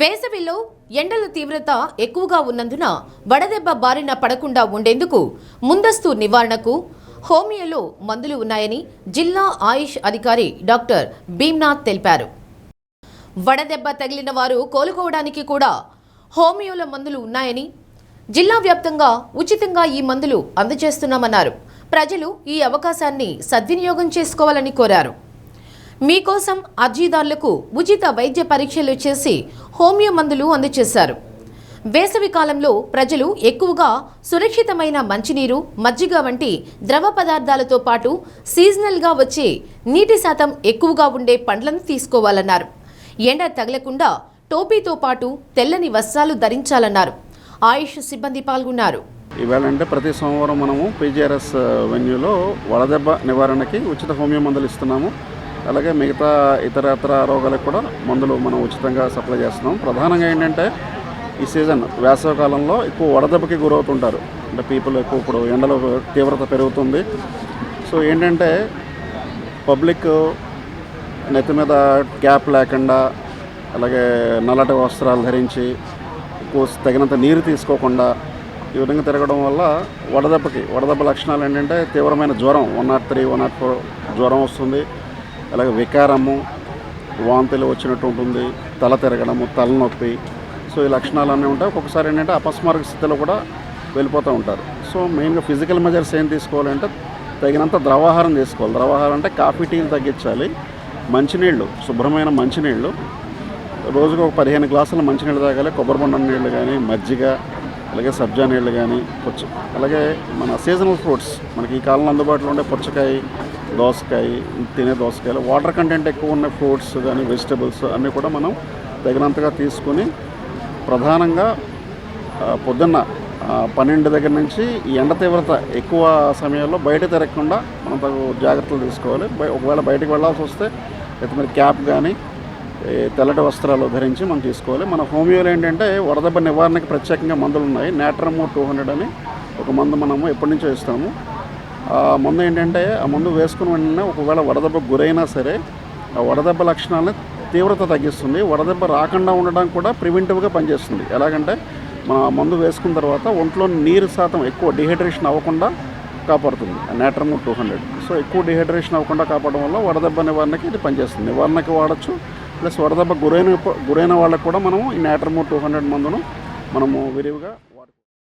వేసవిలో ఎండల తీవ్రత ఎక్కువగా ఉన్నందున వడదెబ్బ బారిన పడకుండా ఉండేందుకు ముందస్తు నివారణకు హోమియోలో మందులు ఉన్నాయని జిల్లా ఆయుష్ అధికారి డాక్టర్ భీమ్నాథ్ తెలిపారు. వడదెబ్బ తగిలిన వారు కోలుకోవడానికి కూడా హోమియోలో మందులు ఉన్నాయని, జిల్లా వ్యాప్తంగా ఉచితంగా ఈ మందులు అందజేస్తున్నామన్నారు. ప్రజలు ఈ అవకాశాన్ని సద్వినియోగం చేసుకోవాలని కోరారు. మీకోసం అర్జీదారులకు ఉచిత వైద్య పరీక్షలు చేసి హోమియో మందులు అందజేశారు. వేసవి కాలంలో ప్రజలు ఎక్కువగా సురక్షితమైన మంచినీరు, మజ్జిగ వంటి ద్రవ పదార్థాలతో పాటు సీజనల్గా వచ్చే నీటి శాతం ఎక్కువగా ఉండే పండ్లను తీసుకోవాలన్నారు. ఎండ తగలకుండా టోపీతో పాటు తెల్లని వస్త్రాలు ధరించాలన్నారు. ఆయుష్ సిబ్బంది పాల్గొన్నారు. ఇవాళ అంటే ప్రతి సోమవారం మనము పీజీఆర్ఎస్ వెన్యూలో వడదెబ్బ నివారణకి ఉచిత హోమియో మందులు ఇస్తున్నాము. అలాగే మిగతా ఇతర రోగాలకు కూడా మందులు మనం ఉచితంగా సప్లై చేస్తున్నాం. ప్రధానంగా ఏంటంటే ఈ సీజన్ వేసవికాలంలో ఎక్కువ వడదెబ్బకి గురవుతుంటారు. అంటే పీపుల్ ఎక్కువ ఇప్పుడు ఎండలో తీవ్రత పెరుగుతుంది. సో ఏంటంటే పబ్లిక్ నెత్తి మీద క్యాప్ లేకుండా, అలాగే నల్లటి వస్త్రాలు ధరించి, ఎక్కువ తగినంత నీరు తీసుకోకుండా ఈ విధంగా తిరగడం వల్ల వడదెబ్బ లక్షణాలు ఏంటంటే తీవ్రమైన జ్వరం, 103, 104 జ్వరం వస్తుంది. అలాగే వికారము, వాంతులు వచ్చినట్టు ఉంటుంది, తల తిరగడము, తలనొప్పి. సో ఈ లక్షణాలన్నీ ఉంటాయి. ఒక్కొక్కసారి ఏంటంటే అపస్మారక స్థితిలో కూడా వెళ్ళిపోతూ ఉంటారు. సో మెయిన్గా ఫిజికల్ మెజర్స్ ఏం తీసుకోవాలంటే తగినంత ద్రవాహారం తీసుకోవాలి. ద్రవాహారం అంటే కాఫీ, టీలు తగ్గించాలి. మంచినీళ్ళు, శుభ్రమైన మంచినీళ్ళు, రోజుకు ఒక 15 గ్లాసుల మంచినీళ్ళు తాగాలి. కొబ్బరి బొండం నీళ్ళు కానీ, మజ్జిగ, అలాగే సబ్జా నీళ్ళు కానీ, అలాగే మన సీజనల్ ఫ్రూట్స్ మనకి ఈ కాలంలో అందుబాటులో ఉండే పుచ్చకాయ, దోసకాయ, తినే దోసకాయలు, వాటర్ కంటెంట్ ఎక్కువ ఉన్న ఫ్రూట్స్ కానీ, వెజిటబుల్స్ అన్నీ కూడా మనం తగినంతగా తీసుకుని, ప్రధానంగా పొద్దున్న 12 దగ్గర నుంచి ఈ ఎండ తీవ్రత ఎక్కువ సమయాల్లో బయట తిరగకుండా మనం తగు జాగ్రత్తలు తీసుకోవాలి. ఒకవేళ బయటకు వెళ్ళాల్సి వస్తే అయితే మరి క్యాప్ కానీ, తెల్లటి వస్త్రాలు ధరించి మనం తీసుకోవాలి. మన హోమియోలో ఏంటంటే వడదెబ్బ నివారణకి ప్రత్యేకంగా మందులు ఉన్నాయి. నాట్రమోర్ 200 అని ఒక మందు మనము ఎప్పటి నుంచో ఇస్తాము. ఆ మందు ఏంటంటే ఆ మందు వేసుకుని వెంటనే ఒకవేళ వడదెబ్బ గురైనా సరే ఆ వడదెబ్బ లక్షణాలని తీవ్రత తగ్గిస్తుంది. వడదెబ్బ రాకుండా ఉండడానికి కూడా ప్రివెంటివ్గా పనిచేస్తుంది. ఎలాగంటే మన మందు వేసుకున్న తర్వాత ఒంట్లో నీరు శాతం ఎక్కువ డిహైడ్రేషన్ అవ్వకుండా కాపాడుతుంది నాట్రమోర్ 200. సో ఎక్కువ డిహైడ్రేషన్ అవ్వకుండా కాపాడడం వల్ల వడదెబ్బ నివారణకి ఇది పనిచేస్తుంది. నివారణకి వాడచ్చు, ప్లస్ వడదెబ్బ గురైన వాళ్ళకు కూడా మనము ఈ నాట్రమోర్ 200 మందును మనము విరివిగా